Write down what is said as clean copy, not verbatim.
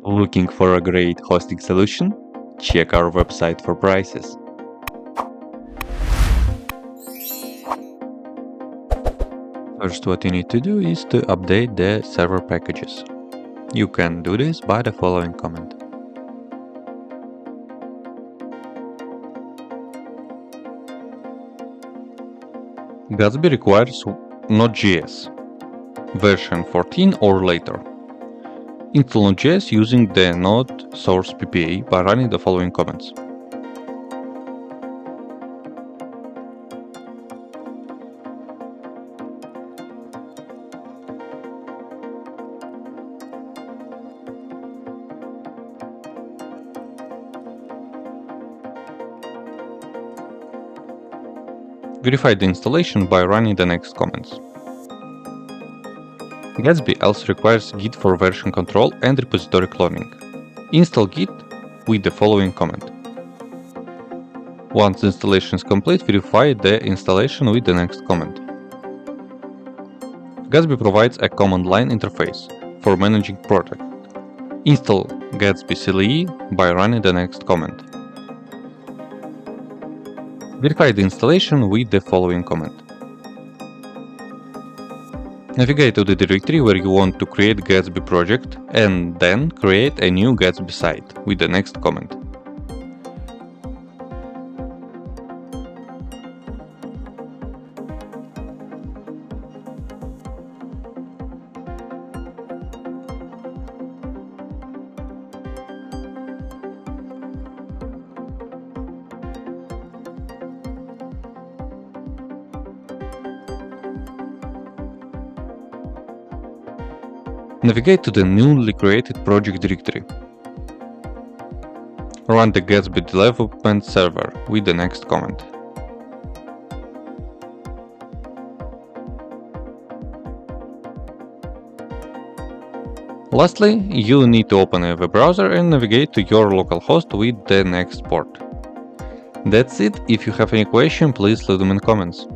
Looking for a great hosting solution? Check our website for prices. First, what you need to do is to update the server packages. You can do this by the following command. Gatsby requires Node.js version 14 or later. Install Node.js using the Node source PPA by running the following commands. Verify the installation by running the next commands. Gatsby also requires Git for version control and repository cloning. Install Git with the following command. Once the installation is complete, verify the installation with the next command. Gatsby provides a command line interface for managing project. Install gatsby-cli by running the next command. Verify the installation with the following command. Navigate to the directory where you want to create Gatsby project and then create a new Gatsby site with the next command. Navigate to the newly created project directory. Run the Gatsby development server with the next command. Lastly, you need to open a web browser and navigate to your local host with the next port. That's it. If you have any question, please leave them in comments.